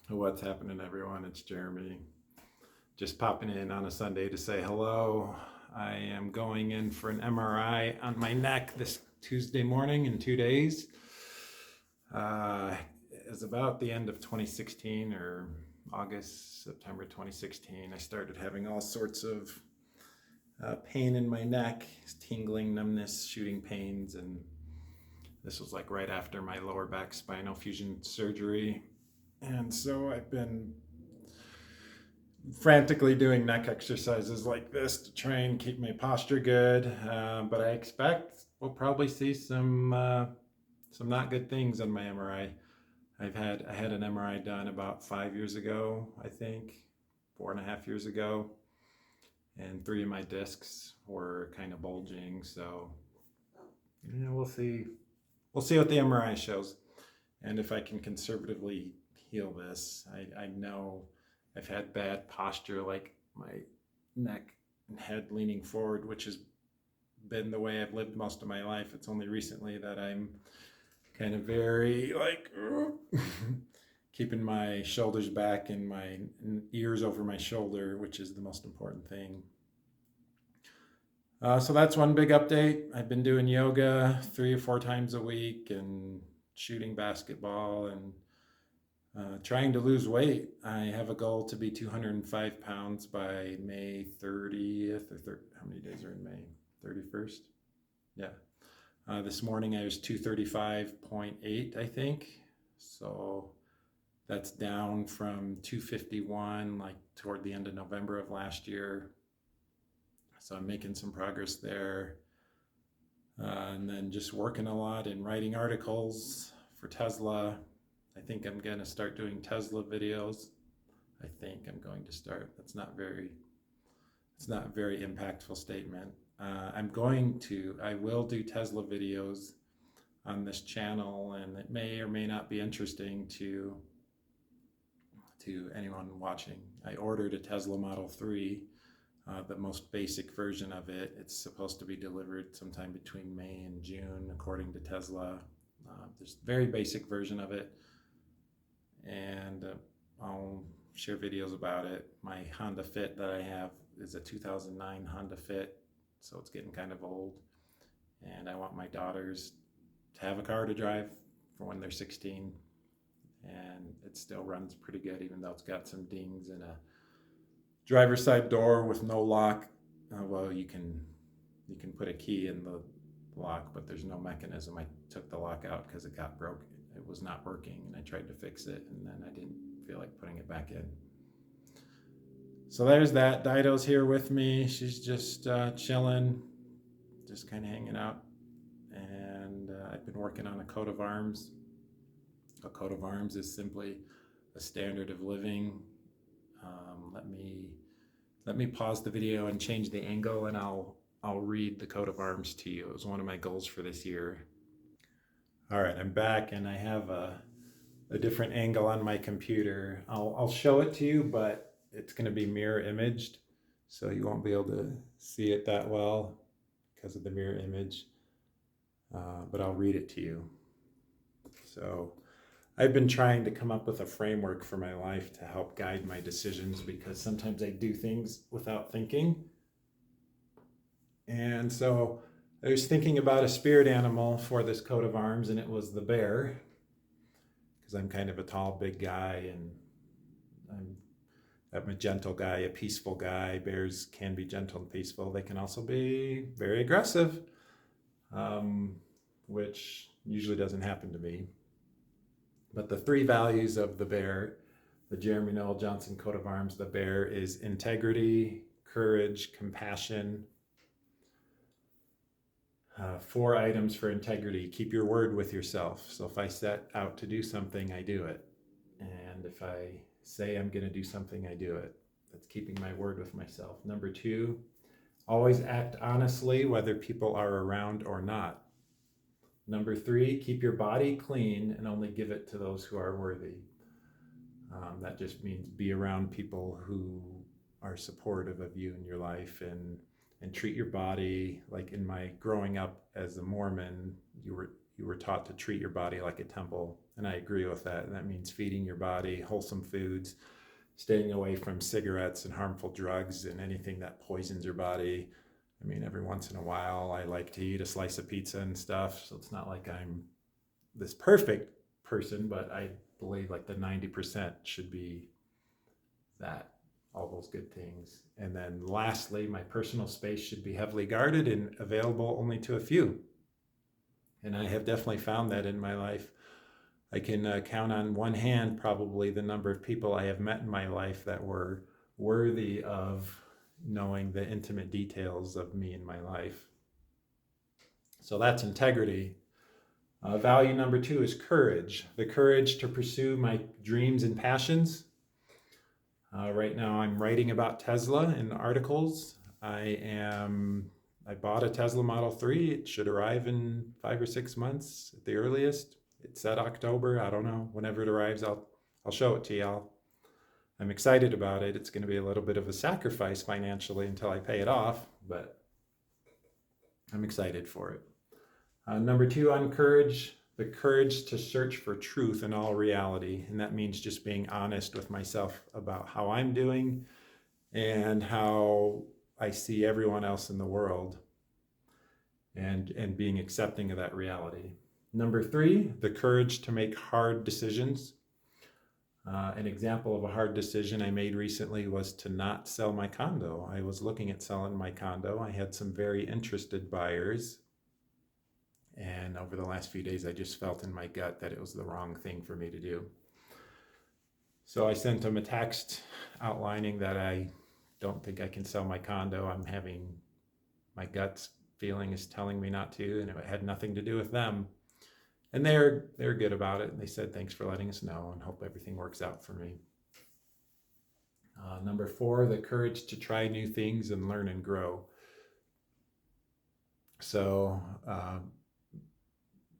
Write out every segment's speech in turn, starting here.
What's happening, everyone? It's Jeremy. Just popping in on a Sunday to say hello. I am going in for an MRI on my neck this Tuesday morning in 2 days. It's about the end of 2016 or August, September 2016. I started having all sorts of pain in my neck, tingling, numbness, shooting pains, and this was like right after my lower back spinal fusion surgery. And so I've been frantically doing neck exercises like this to try and keep my posture good. But I expect we'll probably see some not good things on my MRI. I had an MRI done about 5 years ago, I think, 4.5 years ago, and three of my discs were kind of bulging. So we'll see. We'll see what the MRI shows, and if I can conservatively heal this. I know I've had bad posture, like my neck and head leaning forward, which has been the way I've lived most of my life. It's only recently that I'm kind of very like keeping my shoulders back and my ears over my shoulder, which is the most important thing. So that's one big update. I've been doing yoga 3 or 4 times a week and shooting basketball and trying to lose weight. I have a goal to be 205 pounds by May 30th, how many days are in May? 31st? Yeah. This morning I was 235.8, I think. So that's down from 251, like toward the end of November of last year. So I'm making some progress there. And then just working a lot and writing articles for Tesla. I think I'm going to start doing Tesla videos. I think I'm going to start. It's not a very impactful statement. I will do Tesla videos on this channel, and it may or may not be interesting to anyone watching. I ordered a Tesla Model 3, the most basic version of it. It's supposed to be delivered sometime between May and June, according to Tesla. There's a very basic version of it, and I'll share videos about it. My Honda Fit that I have is a 2009 Honda Fit, so it's getting kind of old, and I want my daughters to have a car to drive for when they're 16, and it still runs pretty good, even though it's got some dings and a driver's side door with no lock. Well, you can put a key in the lock, but there's no mechanism. I took the lock out because it got broken. It was not working, and I tried to fix it, and then I didn't feel like putting it back in. So there's that. Dido's here with me. She's just chilling, just kind of hanging out. And I've been working on a coat of arms. A coat of arms is simply a standard of living. Let me pause the video and change the angle, and I'll read the coat of arms to you. It was one of my goals for this year. All right, I'm back, and I have a different angle on my computer. I'll show it to you, but it's going to be mirror imaged, so you won't be able to see it that well because of the mirror image. But I'll read it to you. So I've been trying to come up with a framework for my life to help guide my decisions, because sometimes I do things without thinking. And so I was thinking about a spirit animal for this coat of arms, and it was the bear, because I'm kind of a tall, big guy, and I'm a gentle guy, a peaceful guy. Bears can be gentle and peaceful. They can also be very aggressive, which usually doesn't happen to me. But the three values of the bear, the Jeremy Noel Johnson coat of arms, the bear is integrity, courage, compassion. 4 items for integrity. Keep your word with yourself. So if I set out to do something, I do it. And if I say I'm going to do something, I do it. That's keeping my word with myself. Number 2, always act honestly, whether people are around or not. Number 3, keep your body clean and only give it to those who are worthy. That just means be around people who are supportive of you in your life, and treat your body like, in my growing up as a Mormon, you were taught to treat your body like a temple. And I agree with that. And that means feeding your body wholesome foods, staying away from cigarettes and harmful drugs and anything that poisons your body. I mean, every once in a while, I like to eat a slice of pizza and stuff. So it's not like I'm this perfect person, but I believe like the 90% should be that, all those good things. And then lastly, my personal space should be heavily guarded and available only to a few. And I have definitely found that in my life. I can count on one hand probably the number of people I have met in my life that were worthy of knowing the intimate details of me in my life. So that's integrity. Value number 2 is courage. The courage to pursue my dreams and passions. Right now I'm writing about Tesla in articles. I bought a Tesla Model 3. It should arrive in 5 or 6 months at the earliest. It said October. I don't know. Whenever it arrives, I'll show it to y'all. I'm excited about it. It's going to be a little bit of a sacrifice financially until I pay it off, but I'm excited for it. Number 2 on courage, the courage to search for truth in all reality. And that means just being honest with myself about how I'm doing and how I see everyone else in the world, and being accepting of that reality. Number 3, the courage to make hard decisions. An example of a hard decision I made recently was to not sell my condo. I was looking at selling my condo. I had some very interested buyers. And over the last few days, I just felt in my gut that it was the wrong thing for me to do. So I sent them a text outlining that I don't think I can sell my condo. My gut feeling is telling me not to, and it had nothing to do with them. And they're good about it. And they said, thanks for letting us know and hope everything works out for me. Number 4, the courage to try new things and learn and grow. So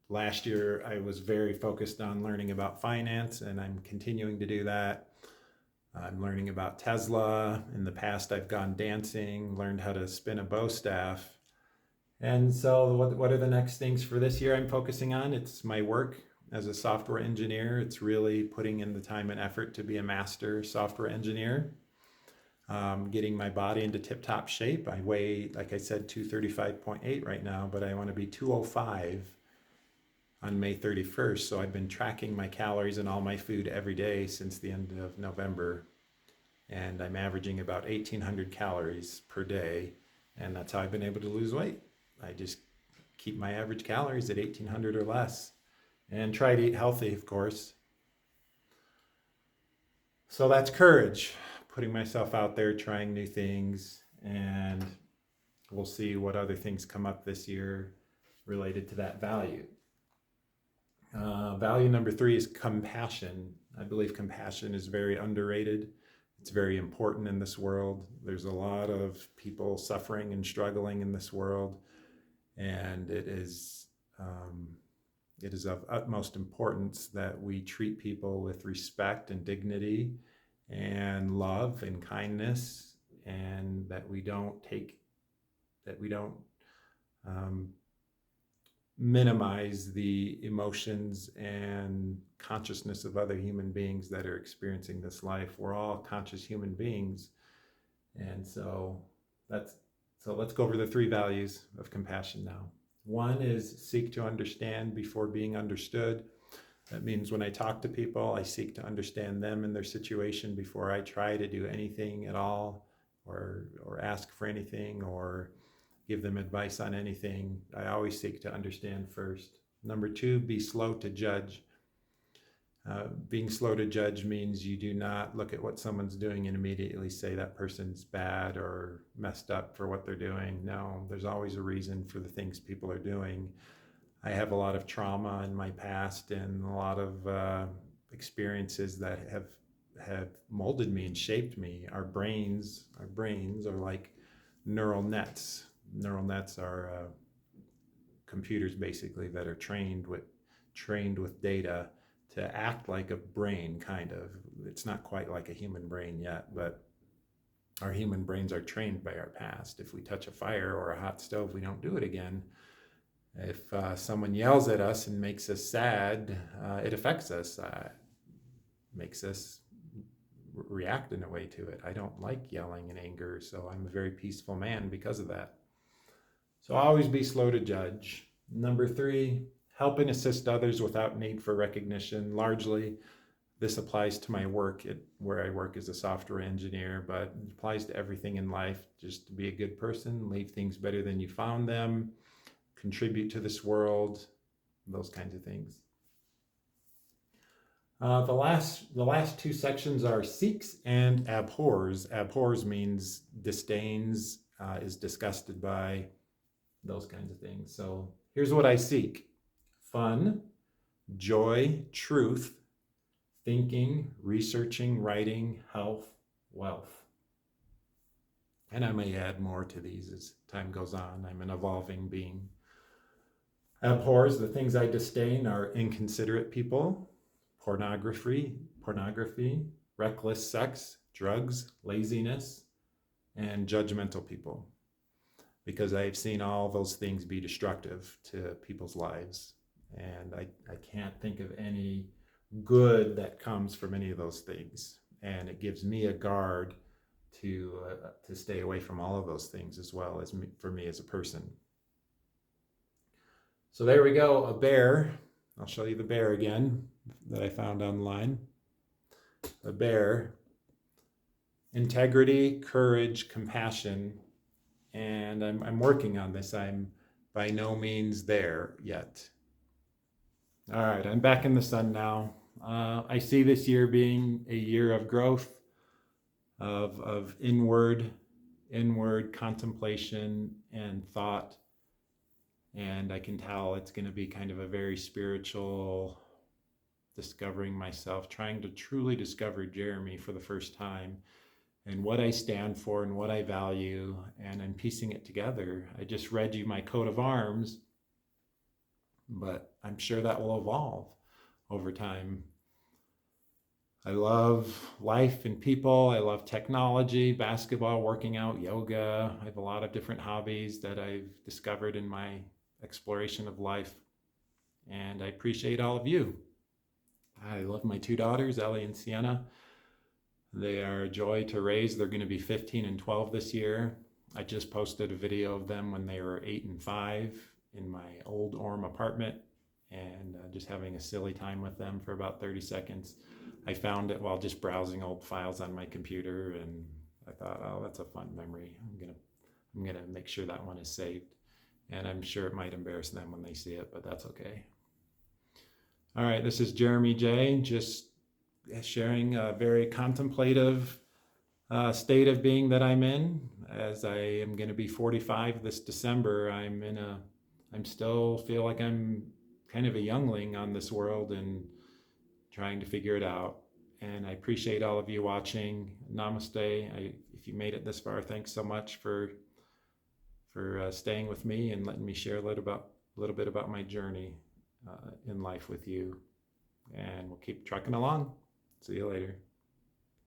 last year, I was very focused on learning about finance, and I'm continuing to do that. I'm learning about Tesla. In the past, I've gone dancing, learned how to spin a bow staff. And so what are the next things for this year I'm focusing on? It's my work as a software engineer. It's really putting in the time and effort to be a master software engineer. Getting my body into tip-top shape. I weigh, like I said, 235.8 right now, but I want to be 205 on May 31st. So I've been tracking my calories and all my food every day since the end of November. And I'm averaging about 1,800 calories per day. And that's how I've been able to lose weight. I just keep my average calories at 1,800 or less and try to eat healthy, of course. So that's courage, putting myself out there, trying new things, and we'll see what other things come up this year related to that value. Value number 3 is compassion. I believe compassion is very underrated. It's very important in this world. There's a lot of people suffering and struggling in this world, and it is of utmost importance that we treat people with respect and dignity and love and kindness, and that we don't minimize the emotions and consciousness of other human beings that are experiencing this life. We're all conscious human beings. And so let's go over the 3 values of compassion now. 1 is seek to understand before being understood. That means when I talk to people, I seek to understand them and their situation before I try to do anything at all, or ask for anything, or give them advice on anything. I always seek to understand first. Number 2, be slow to judge. Being slow to judge means you do not look at what someone's doing and immediately say that person's bad or messed up for what they're doing. No, there's always a reason for the things people are doing. I have a lot of trauma in my past and a lot of experiences that have molded me and shaped me. Our brains are like neural nets. Neural nets are computers basically that are trained with data to act like a brain, kind of. It's not quite like a human brain yet, but our human brains are trained by our past. If we touch a fire or a hot stove, we don't do it again. If someone yells at us and makes us sad, it affects us, makes us react in a way to it. I don't like yelling and anger, so I'm a very peaceful man because of that. So always be slow to judge. Number 3, help and assist others without need for recognition. Largely, this applies to my work where I work as a software engineer, but it applies to everything in life. Just to be a good person, leave things better than you found them, contribute to this world, those kinds of things. The last 2 sections are seeks and abhors. Abhors means disdains, is disgusted by, those kinds of things. So here's what I seek: fun, joy, truth, thinking, researching, writing, health, wealth. And I may add more to these as time goes on. I'm an evolving being. Abhors, the things I disdain are inconsiderate people, pornography, reckless sex, drugs, laziness, and judgmental people, because I've seen all those things be destructive to people's lives. And I can't think of any good that comes from any of those things. And it gives me a guard to stay away from all of those things, as well as for me as a person. So there we go, a bear. I'll show you the bear again that I found online. A bear: integrity, courage, compassion. And I'm working on this. I'm by no means there yet. All right, I'm back in the sun now. I see this year being a year of growth, of inward contemplation and thought. And I can tell it's going to be kind of a very spiritual, discovering myself, trying to truly discover Jeremy for the first time, and what I stand for and what I value, and I'm piecing it together. I just read you my coat of arms, but I'm sure that will evolve over time. I love life and people. I love technology, basketball, working out, yoga. I have a lot of different hobbies that I've discovered in my exploration of life, and I appreciate all of you. I love my 2 daughters, Ellie and Sienna. They are a joy to raise. They're going to be 15 and 12 this year. I just posted a video of them when they were 8 and 5 in my old Orem apartment, and just having a silly time with them for about 30 seconds. I found it while just browsing old files on my computer, and I thought, oh, that's a fun memory. I'm gonna make sure that one is saved, and I'm sure it might embarrass them when they see it, but that's okay. All right, this is Jeremy J, just sharing a very contemplative state of being that I'm in. As I am going to be 45 this December, I'm still feel like I'm kind of a youngling on this world and trying to figure it out. And I appreciate all of you watching. Namaste. If you made it this far, thanks so much for staying with me and letting me share a little bit about my journey in life with you. And we'll keep trucking along. See you later.